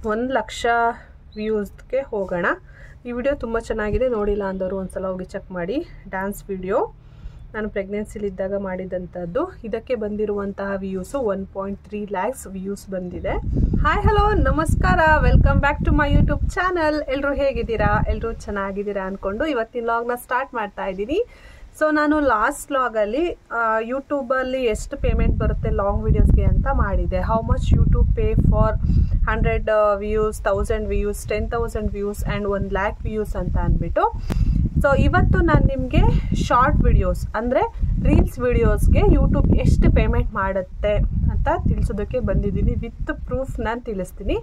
1 ಲಕ್ಷ ವ್ಯೂಸ್ಗೆ ಹೋಗೋಣ. ಈ ವಿಡಿಯೋ ತುಂಬ ಚೆನ್ನಾಗಿದೆ, ನೋಡಿಲ್ಲ ಅಂದವರು ಒಂದ್ಸಲ ಹೋಗಿ ಚೆಕ್ ಮಾಡಿ. ಡ್ಯಾನ್ಸ್ ವಿಡಿಯೋ ನಾನು ಪ್ರೆಗ್ನೆನ್ಸಿಲಿದ್ದಾಗ ಮಾಡಿದಂಥದ್ದು. ಇದಕ್ಕೆ ಬಂದಿರುವಂತಹ ವ್ಯೂಸು 1.3 ಲ್ಯಾಕ್ಸ್ ವ್ಯೂಸ್ ಬಂದಿದೆ. ಹಾಯ್ ಹಲೋ ನಮಸ್ಕಾರ, welcome back to my YouTube channel. ಎಲ್ಲರೂ ಹೇಗಿದ್ದೀರಾ? ಎಲ್ಲರೂ ಚೆನ್ನಾಗಿದ್ದೀರಾ ಅಂದ್ಕೊಂಡು ಇವತ್ತಿನ ವ್ಲಾಗ್ನ ಸ್ಟಾರ್ಟ್ ಮಾಡ್ತಾ ಇದ್ದೀನಿ. ಸೊ ನಾನು ಲಾಸ್ಟ್ ವ್ಲಾಗಲ್ಲಿ ಯೂಟ್ಯೂಬಲ್ಲಿ ಎಷ್ಟು ಪೇಮೆಂಟ್ ಬರುತ್ತೆ ಲಾಂಗ್ ವಿಡಿಯೋಸ್ಗೆ ಅಂತ ಮಾಡಿದೆ. How much YouTube pay for 100 views, 1000 views, 10,000 views and 1 lac views ಅಂತ ಅಂದ್ಬಿಟ್ಟು. ಸೊ ಇವತ್ತು ನಾನು ನಿಮಗೆ ಶಾರ್ಟ್ ವಿಡಿಯೋಸ್ ಅಂದರೆ ರೀಲ್ಸ್ ವಿಡಿಯೋಸ್ಗೆ ಯೂಟ್ಯೂಬ್ ಎಷ್ಟು ಪೇಮೆಂಟ್ ಮಾಡುತ್ತೆ ಅಂತ ತಿಳಿಸೋದಕ್ಕೆ ಬಂದಿದ್ದೀನಿ. ವಿತ್ ಪ್ರೂಫ್ ನಾನು ತಿಳಿಸ್ತೀನಿ.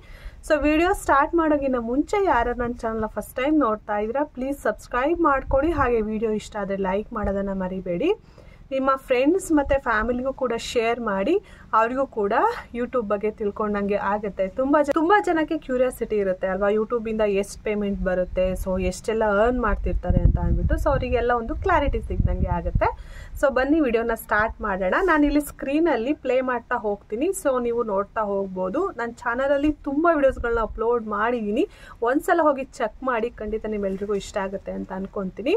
ಸೊ ವಿಡಿಯೋ ಸ್ಟಾರ್ಟ್ ಮಾಡೋಕ್ಕಿಂತ ಮುಂಚೆ ಯಾರು ನನ್ನ ಚಾನಲ್ನ ಫಸ್ಟ್ ಟೈಮ್ ನೋಡ್ತಾ ಇದ್ದೀರಾ ಪ್ಲೀಸ್ ಸಬ್ಸ್ಕ್ರೈಬ್ ಮಾಡ್ಕೊಳ್ಳಿ. ಹಾಗೆ ವಿಡಿಯೋ ಇಷ್ಟ ಆದರೆ ಲೈಕ್ ಮಾಡೋದನ್ನು ಮರಿಬೇಡಿ. ನಿಮ್ಮ ಫ್ರೆಂಡ್ಸ್ ಮತ್ತು ಫ್ಯಾಮಿಲಿಗೂ ಕೂಡ ಶೇರ್ ಮಾಡಿ, ಅವರಿಗೂ ಕೂಡ ಯೂಟ್ಯೂಬ್ ಬಗ್ಗೆ ತಿಳ್ಕೊಂಡಂಗೆ ಆಗುತ್ತೆ. ತುಂಬ ಜನಕ್ಕೆ ಕ್ಯೂರಿಯಾಸಿಟಿ ಇರುತ್ತೆ ಅಲ್ವಾ, ಯೂಟ್ಯೂಬಿಂದ ಎಷ್ಟು ಪೇಮೆಂಟ್ ಬರುತ್ತೆ, ಸೊ ಎಷ್ಟೆಲ್ಲ ಅರ್ನ್ ಮಾಡ್ತಿರ್ತಾರೆ ಅಂತ ಅಂದ್ಬಿಟ್ಟು. ಸೊ ಅವರಿಗೆಲ್ಲ ಒಂದು ಕ್ಲಾರಿಟಿ ಸಿಗ್ದಂಗೆ ಆಗುತ್ತೆ. ಸೊ ಬನ್ನಿ ವಿಡಿಯೋನ ಸ್ಟಾರ್ಟ್ ಮಾಡೋಣ. ನಾನಿಲ್ಲಿ ಸ್ಕ್ರೀನಲ್ಲಿ ಪ್ಲೇ ಮಾಡ್ತಾ ಹೋಗ್ತೀನಿ, ಸೊ ನೀವು ನೋಡ್ತಾ ಹೋಗ್ಬೋದು. ನನ್ನ ಚಾನಲಲ್ಲಿ ತುಂಬ ವಿಡಿಯೋಸ್ಗಳನ್ನ ಅಪ್ಲೋಡ್ ಮಾಡಿದ್ದೀನಿ. ಒಂದ್ಸಲ ಹೋಗಿ ಚೆಕ್ ಮಾಡಿ, ಖಂಡಿತ ನಿಮ್ಮೆಲ್ರಿಗೂ ಇಷ್ಟ ಆಗುತ್ತೆ ಅಂತ ಅನ್ಕೊತೀನಿ.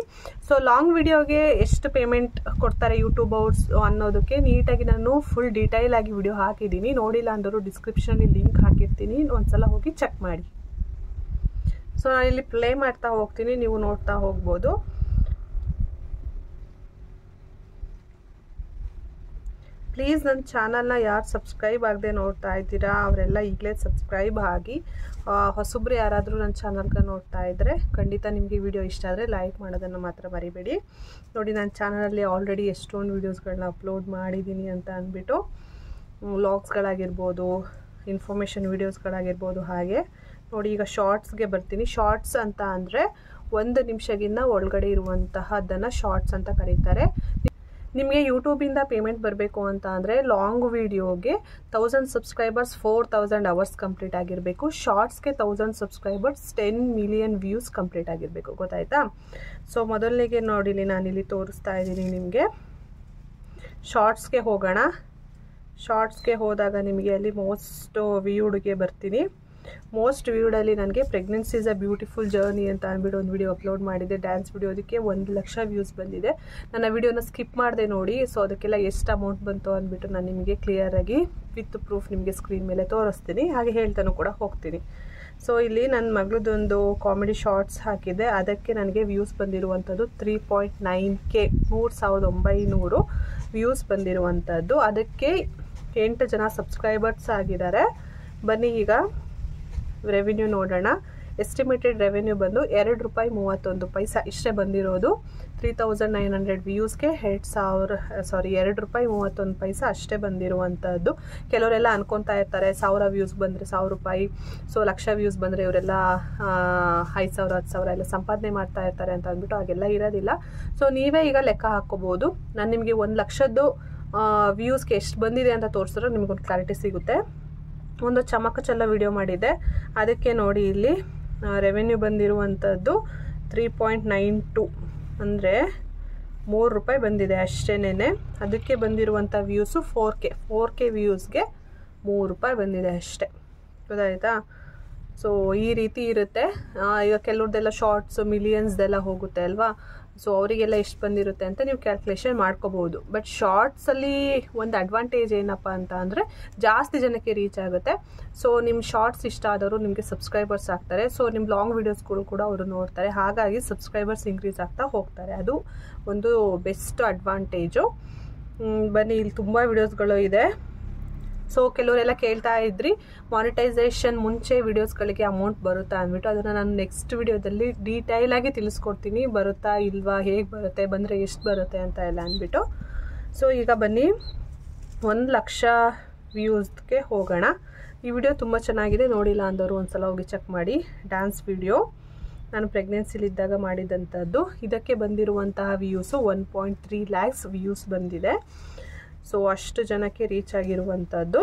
ಸೊ ಲಾಂಗ್ ವಿಡಿಯೋಗೆ ಎಷ್ಟು ಪೇಮೆಂಟ್ ಕೊಡ್ತಾರೆ ಯೂಟ್ಯೂಬರ್ಸ್ ಅನ್ನೋದಕ್ಕೆ ನೀಟಾಗಿ ನಾನು ಫುಲ್ ಡೀಟೈಲ್ ಆಗಿ ವಿಡಿಯೋ ಹಾಕಿದ್ದೀನಿ. ನೋಡಿಲ್ಲ ಅಂದರು ಡಿಸ್ಕ್ರಿಪ್ಷನಲ್ಲಿ ಲಿಂಕ್ ಹಾಕಿರ್ತೀನಿ, ಒಂದ್ಸಲ ಹೋಗಿ ಚೆಕ್ ಮಾಡಿ. ಸೊ ನಾನು ಇಲ್ಲಿ ಪ್ಲೇ ಮಾಡ್ತಾ ಹೋಗ್ತೀನಿ, ನೀವು ನೋಡ್ತಾ ಹೋಗ್ಬೋದು. ಪ್ಲೀಸ್ ನನ್ನ ಚಾನಲ್ನ ಯಾರು ಸಬ್ಸ್ಕ್ರೈಬ್ ಆಗದೆ ನೋಡ್ತಾ ಇದ್ದೀರಾ ಅವರೆಲ್ಲ ಈಗಲೇ ಸಬ್ಸ್ಕ್ರೈಬ್ ಆಗಿ. ಹೊಸಬ್ರು ಯಾರಾದರೂ ನನ್ನ ಚಾನಲ್ಗೆ ನೋಡ್ತಾ ಇದ್ದರೆ ಖಂಡಿತ ನಿಮಗೆ ವಿಡಿಯೋ ಇಷ್ಟ ಆದರೆ ಲೈಕ್ ಮಾಡೋದನ್ನು ಮಾತ್ರ ಮರಿಬೇಡಿ. ನೋಡಿ, ನನ್ನ ಚಾನಲಲ್ಲಿ ಆಲ್ರೆಡಿ ಎಷ್ಟೊಂದು ವೀಡಿಯೋಸ್ಗಳನ್ನ ಅಪ್ಲೋಡ್ ಮಾಡಿದ್ದೀನಿ ಅಂತ ಅಂದ್ಬಿಟ್ಟು. ವ್ಲಾಗ್ಸ್ಗಳಾಗಿರ್ಬೋದು, ಇನ್ಫಾರ್ಮೇಷನ್ ವೀಡಿಯೋಸ್ಗಳಾಗಿರ್ಬೋದು. ಹಾಗೆ ನೋಡಿ, ಈಗ ಶಾರ್ಟ್ಸ್ಗೆ ಬರ್ತೀನಿ. ಶಾರ್ಟ್ಸ್ ಅಂತ ಅಂದರೆ 1 ನಿಮಿಷಗಿನ್ನ ಒಳಗಡೆ ಇರುವಂತಹದ್ದನ್ನು ಶಾರ್ಟ್ಸ್ ಅಂತ ಕರೀತಾರೆ. ನಿಮಗೆ ಯೂಟ್ಯೂಬಿಂದ ಪೇಮೆಂಟ್ ಬರಬೇಕು ಅಂತ ಅಂದರೆ ಲಾಂಗ್ ವಿಡಿಯೋಗೆ 1000 ಸಬ್ಸ್ಕ್ರೈಬರ್ಸ್ 4000 ಅವರ್ಸ್ ಕಂಪ್ಲೀಟ್ ಆಗಿರಬೇಕು. ಶಾರ್ಟ್ಸ್ಗೆ 1000 ಸಬ್ಸ್ಕ್ರೈಬರ್ಸ್ 10 ಮಿಲಿಯನ್ ವ್ಯೂಸ್ ಕಂಪ್ಲೀಟ್ ಆಗಿರಬೇಕು. ಗೊತ್ತಾಯ್ತಾ? ಸೊ ಮೊದಲನೇಗೆ ನೋಡಿಲಿ, ನಾನಿಲ್ಲಿ ತೋರಿಸ್ತಾ ಇದ್ದೀನಿ ನಿಮಗೆ. ಶಾರ್ಟ್ಸ್ಗೆ ಹೋಗೋಣ. ಶಾರ್ಟ್ಸ್ಗೆ ಹೋದಾಗ ನಿಮಗೆ ಅಲ್ಲಿ ಮೋಸ್ಟ್ ವ್ಯೂಡ್ಗೆ ಬರ್ತೀನಿ. ಮೋಸ್ಟ್ ವ್ಯೂಡಲ್ಲಿ ನನಗೆ pregnancy is a beautiful journey ಅಂತ ಅಂದ್ಬಿಟ್ಟು ಒಂದು ವಿಡಿಯೋ ಅಪ್ಲೋಡ್ ಮಾಡಿದೆ. ಡ್ಯಾನ್ಸ್ ವಿಡಿಯೋ, ಅದಕ್ಕೆ 1 ಲಕ್ಷ ವ್ಯೂಸ್ ಬಂದಿದೆ. ನನ್ನ ವಿಡಿಯೋನ ಸ್ಕಿಪ್ ಮಾಡಿದೆ ನೋಡಿ. ಸೊ ಅದಕ್ಕೆಲ್ಲ ಎಷ್ಟು ಅಮೌಂಟ್ ಬಂತು ಅಂದ್ಬಿಟ್ಟು ನಾನು ನಿಮಗೆ ಕ್ಲಿಯರಾಗಿ ವಿತ್ ಪ್ರೂಫ್ ನಿಮಗೆ ಸ್ಕ್ರೀನ್ ಮೇಲೆ ತೋರಿಸ್ತೀನಿ, ಹಾಗೆ ಹೇಳ್ತಾನೂ ಕೂಡ ಹೋಗ್ತೀನಿ. ಸೊ ಇಲ್ಲಿ ನನ್ನ ಮಗಳದೊಂದು ಕಾಮಿಡಿ ಶಾರ್ಟ್ಸ್ ಹಾಕಿದೆ, ಅದಕ್ಕೆ ನನಗೆ ವ್ಯೂಸ್ ಬಂದಿರುವಂಥದ್ದು 3.9K 3900 ವ್ಯೂಸ್ ಬಂದಿರುವಂಥದ್ದು. ಅದಕ್ಕೆ 8 ಜನ ಸಬ್ಸ್ಕ್ರೈಬರ್ಸ್ ಆಗಿದ್ದಾರೆ. ಬನ್ನಿ ಈಗ ರೆವಿನ್ಯೂ ನೋಡೋಣ. ಎಸ್ಟಿಮೇಟೆಡ್ ರೆವೆನ್ಯೂ ಬಂದು ₹2.31 ಇಷ್ಟೇ ಬಂದಿರೋದು. 3900 ವ್ಯೂಸ್ಗೆ ₹2.31 ಅಷ್ಟೇ ಬಂದಿರುವಂಥದ್ದು. ಕೆಲವರೆಲ್ಲ ಅನ್ಕೊತಾ ಇರ್ತಾರೆ 1000 ವ್ಯೂಸ್ ಬಂದರೆ ₹1000, ಸೊ ಲಕ್ಷ ವ್ಯೂಸ್ ಬಂದರೆ ಇವರೆಲ್ಲ 5000 10,000 ಎಲ್ಲ ಸಂಪಾದನೆ ಮಾಡ್ತಾ ಇರ್ತಾರೆ ಅಂತ ಅಂದ್ಬಿಟ್ಟು. ಹಾಗೆಲ್ಲ ಇರೋದಿಲ್ಲ. ಸೊ ನೀವೇ ಈಗ ಲೆಕ್ಕ ಹಾಕ್ಕೋಬೋದು. ನಾನು ನಿಮಗೆ 1 ಲಕ್ಷದ್ದು ವ್ಯೂಸ್ಗೆ ಎಷ್ಟು ಬಂದಿದೆ ಅಂತ ತೋರಿಸಿದ್ರೆ ನಿಮಗೊಂದು ಕ್ಲಾರಿಟಿ ಸಿಗುತ್ತೆ. ಒಂದು ಚಮಕಚಲ್ಲ ವಿಡಿಯೋ ಮಾಡಿದ್ದೆ, ಅದಕ್ಕೆ ನೋಡಿ ಇಲ್ಲಿ ರೆವೆನ್ಯೂ ಬಂದಿರುವಂಥದ್ದು 3.92 ಅಂದರೆ ₹3 ಬಂದಿದೆ ಅಷ್ಟೇನೆ. ಅದಕ್ಕೆ ಬಂದಿರುವಂಥ ವ್ಯೂಸು 4K ವ್ಯೂಸ್ಗೆ ₹3 ಬಂದಿದೆ ಅಷ್ಟೇ. ಗೊತ್ತಾಯ್ತಾ? ಸೊ ಈ ರೀತಿ ಇರುತ್ತೆ. ಈಗ ಕೆಲವ್ರದ್ದೆಲ್ಲ ಶಾರ್ಟ್ಸ್ ಮಿಲಿಯನ್ಸ್ದೆಲ್ಲ ಹೋಗುತ್ತೆ ಅಲ್ವಾ, ಸೊ ಅವರಿಗೆಲ್ಲ ಎಷ್ಟು ಬಂದಿರುತ್ತೆ ಅಂತ ನೀವು ಕ್ಯಾಲ್ಕುಲೇಷನ್ ಮಾಡ್ಕೋಬೋದು. ಬಟ್ ಶಾರ್ಟ್ಸಲ್ಲಿ ಒಂದು ಅಡ್ವಾಂಟೇಜ್ ಏನಪ್ಪ ಅಂತ ಅಂದರೆ ಜಾಸ್ತಿ ಜನಕ್ಕೆ ರೀಚ್ ಆಗುತ್ತೆ. ಸೊ ನಿಮ್ಮ ಶಾರ್ಟ್ಸ್ ಇಷ್ಟ ಆದವರು ನಿಮಗೆ ಸಬ್ಸ್ಕ್ರೈಬರ್ಸ್ ಆಗ್ತಾರೆ. ಸೊ ನಿಮ್ಮ ಲಾಂಗ್ ವೀಡಿಯೋಸ್ಗಳು ಕೂಡ ಅವರು ನೋಡ್ತಾರೆ, ಹಾಗಾಗಿ ಸಬ್ಸ್ಕ್ರೈಬರ್ಸ್ ಇನ್ಕ್ರೀಸ್ ಆಗ್ತಾ ಹೋಗ್ತಾರೆ. ಅದು ಒಂದು ಬೆಸ್ಟ್ ಅಡ್ವಾಂಟೇಜು. ಬನ್ನಿ, ಇಲ್ಲಿ ತುಂಬ ವಿಡಿಯೋಸ್ಗಳು ಇದೆ. ಸೊ ಕೆಲವರೆಲ್ಲ ಕೇಳ್ತಾ ಇದ್ರಿ ಮಾನಿಟೈಸೇಷನ್ ಮುಂಚೆ ವಿಡಿಯೋಸ್ಗಳಿಗೆ ಅಮೌಂಟ್ ಬರುತ್ತಾ ಅಂದ್ಬಿಟ್ಟು. ಅದನ್ನು ನಾನು ನೆಕ್ಸ್ಟ್ ವಿಡಿಯೋದಲ್ಲಿ ಡೀಟೈಲಾಗಿ ತಿಳಿಸ್ಕೊಡ್ತೀನಿ, ಬರುತ್ತಾ ಇಲ್ವಾ, ಹೇಗೆ ಬರುತ್ತೆ, ಬಂದರೆ ಎಷ್ಟು ಬರುತ್ತೆ ಅಂತ ಎಲ್ಲ ಅಂದ್ಬಿಟ್ಟು. ಸೊ ಈಗ ಬನ್ನಿ 1 ಲಕ್ಷ ವ್ಯೂಸ್ಗೆ ಹೋಗೋಣ. ಈ ವಿಡಿಯೋ ತುಂಬ ಚೆನ್ನಾಗಿದೆ, ನೋಡಿಲ್ಲ ಅಂದವರು ಒಂದ್ಸಲ ಹೋಗಿ ಚೆಕ್ ಮಾಡಿ. ಡ್ಯಾನ್ಸ್ ವಿಡಿಯೋ ನಾನು ಪ್ರೆಗ್ನೆನ್ಸಿಲಿದ್ದಾಗ ಮಾಡಿದಂಥದ್ದು. ಇದಕ್ಕೆ ಬಂದಿರುವಂತಹ ವ್ಯೂಸು 1.3 ಲ್ಯಾಕ್ಸ್ ವ್ಯೂಸ್ ಬಂದಿದೆ. ಸೊ ಅಷ್ಟು ಜನಕ್ಕೆ ರೀಚ್ ಆಗಿರುವಂಥದ್ದು.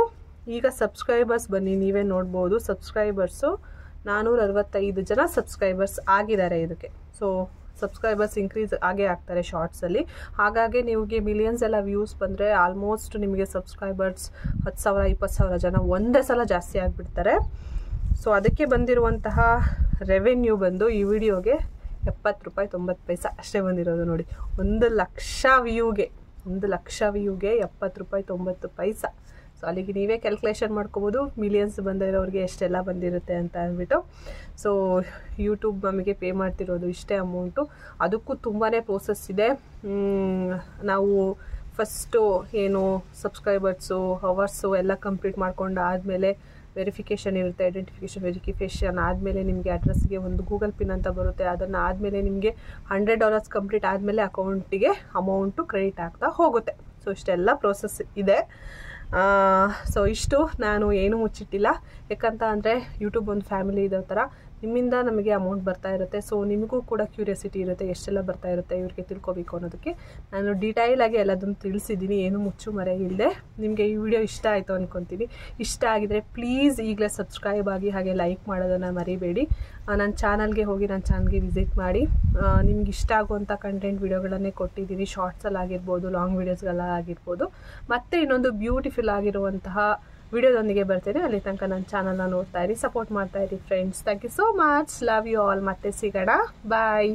ಈಗ ಸಬ್ಸ್ಕ್ರೈಬರ್ಸ್ ಬನ್ನಿ, ನೀವೇ ನೋಡ್ಬೋದು. ಸಬ್ಸ್ಕ್ರೈಬರ್ಸು 465 ಜನ ಸಬ್ಸ್ಕ್ರೈಬರ್ಸ್ ಆಗಿದ್ದಾರೆ ಇದಕ್ಕೆ. ಸೊ ಸಬ್ಸ್ಕ್ರೈಬರ್ಸ್ ಇನ್ಕ್ರೀಸ್ ಆಗೇ ಆಗ್ತಾರೆ ಶಾರ್ಟ್ಸಲ್ಲಿ. ಹಾಗಾಗಿ ನಿಮಗೆ ಮಿಲಿಯನ್ಸ್ ಎಲ್ಲ ವ್ಯೂಸ್ ಬಂದರೆ ಆಲ್ಮೋಸ್ಟ್ ನಿಮಗೆ ಸಬ್ಸ್ಕ್ರೈಬರ್ಸ್ 10,000 20,000 ಜನ ಒಂದೇ ಸಲ ಜಾಸ್ತಿ ಆಗಿಬಿಡ್ತಾರೆ. ಸೊ ಅದಕ್ಕೆ ಬಂದಿರುವಂತಹ ರೆವೆನ್ಯೂ ಬಂದು ಈ ವಿಡಿಯೋಗೆ 70 ರೂಪಾಯಿ 90 ಪೈಸೆ ಅಷ್ಟೇ ಬಂದಿರೋದು ನೋಡಿ. 1,00,000 ವ್ಯೂಗೆ 70 ರೂಪಾಯಿ 90 ಪೈಸೆ. ಸೊ ಅಲ್ಲಿಗೆ ನೀವೇ ಕ್ಯಾಲ್ಕುಲೇಷನ್ ಮಾಡ್ಕೋಬೋದು ಮಿಲಿಯನ್ಸ್ ಬಂದಿರೋರಿಗೆ ಎಷ್ಟೆಲ್ಲ ಬಂದಿರುತ್ತೆ ಅಂತ ಅಂದ್ಬಿಟ್ಟು. ಸೊ ಯೂಟ್ಯೂಬ್ ನಮಗೆ ಪೇ ಮಾಡ್ತಿರೋದು ಇಷ್ಟೇ ಅಮೌಂಟು. ಅದಕ್ಕೂ ತುಂಬಾ ಪ್ರೋಸೆಸ್ ಇದೆ. ನಾವು ಫಸ್ಟು ಏನು ಸಬ್ಸ್ಕ್ರೈಬರ್ಸು ಹವರ್ಸು ಎಲ್ಲ ಕಂಪ್ಲೀಟ್ ಮಾಡ್ಕೊಂಡು ಆದಮೇಲೆ ವೆರಿಫಿಕೇಷನ್ ಇರುತ್ತೆ. ಐಡೆಂಟಿಫಿಕೇಷನ್ ವೆರಿಫಿಕೇಷನ್ ಆದಮೇಲೆ ನಿಮಗೆ ಅಡ್ರೆಸ್ಗೆ ಒಂದು ಗೂಗಲ್ ಪಿನ್ ಅಂತ ಬರುತ್ತೆ. ಅದನ್ನು ಆದಮೇಲೆ ನಿಮಗೆ $100 ಕಂಪ್ಲೀಟ್ ಆದಮೇಲೆ ಅಕೌಂಟಿಗೆ ಅಮೌಂಟು ಕ್ರೆಡಿಟ್ ಆಗ್ತಾ ಹೋಗುತ್ತೆ. ಸೊ ಇಷ್ಟೆಲ್ಲ ಪ್ರೋಸೆಸ್ ಇದೆ. ಸೊ ಇಷ್ಟು ನಾನು ಏನೂ ಮುಚ್ಚಿಟ್ಟಿಲ್ಲ. ಯಾಕಂತ ಅಂದರೆ ಯೂಟ್ಯೂಬ್ ಒಂದು ಫ್ಯಾಮಿಲಿ ಇರೋ ಥರ ನಿಮ್ಮಿಂದ ನಮಗೆ ಅಮೌಂಟ್ ಬರ್ತಾ ಇರುತ್ತೆ. ಸೊ ನಿಮಗೂ ಕೂಡ ಕ್ಯೂರಿಯಾಸಿಟಿ ಇರುತ್ತೆ ಎಷ್ಟೆಲ್ಲ ಬರ್ತಾ ಇರುತ್ತೆ ಇವ್ರಿಗೆ ತಿಳ್ಕೊಬೇಕು ಅನ್ನೋದಕ್ಕೆ ನಾನು ಡೀಟೈಲಾಗಿ ಎಲ್ಲದನ್ನು ತಿಳಿಸಿದ್ದೀನಿ, ಏನು ಮುಚ್ಚು ಮರೆ ಇಲ್ಲದೆ. ನಿಮಗೆ ಈ ವಿಡಿಯೋ ಇಷ್ಟ ಆಯಿತು ಅಂದ್ಕೊತೀನಿ. ಇಷ್ಟ ಆಗಿದರೆ ಪ್ಲೀಸ್ ಈಗಲೇ ಸಬ್ಸ್ಕ್ರೈಬ್ ಆಗಿ ಹಾಗೆ ಲೈಕ್ ಮಾಡೋದನ್ನು ಮರಿಬೇಡಿ. ನನ್ನ ಚಾನಲ್ಗೆ ಹೋಗಿ ನನ್ನ ಚಾನಲ್ಗೆ ವಿಸಿಟ್ ಮಾಡಿ. ನಿಮ್ಗೆ ಇಷ್ಟ ಆಗುವಂಥ ಕಂಟೆಂಟ್ ವಿಡಿಯೋಗಳನ್ನೇ ಕೊಟ್ಟಿದ್ದೀನಿ. ಶಾರ್ಟ್ಸಲ್ಲಿ ಆಗಿರ್ಬೋದು, ಲಾಂಗ್ ವೀಡಿಯೋಸ್ಗಳಾಗಿರ್ಬೋದು. ಮತ್ತು ಇನ್ನೊಂದು ಬ್ಯೂಟಿಫುಲ್ ಆಗಿರುವಂತಹ ವಿಡಿಯೋದೊಂದಿಗೆ ಬರ್ತೇನೆ. ಅಲ್ಲಿ ತನಕ ನನ್ನ ಚಾನಲ್ನ ನೋಡ್ತಾ ಇರಿ, ಸಪೋರ್ಟ್ ಮಾಡ್ತಾ ಇರಿ friends. Thank you so much. Love you all. ಮತ್ತೆ ಸಿಗೋಣ. ಬಾಯ್.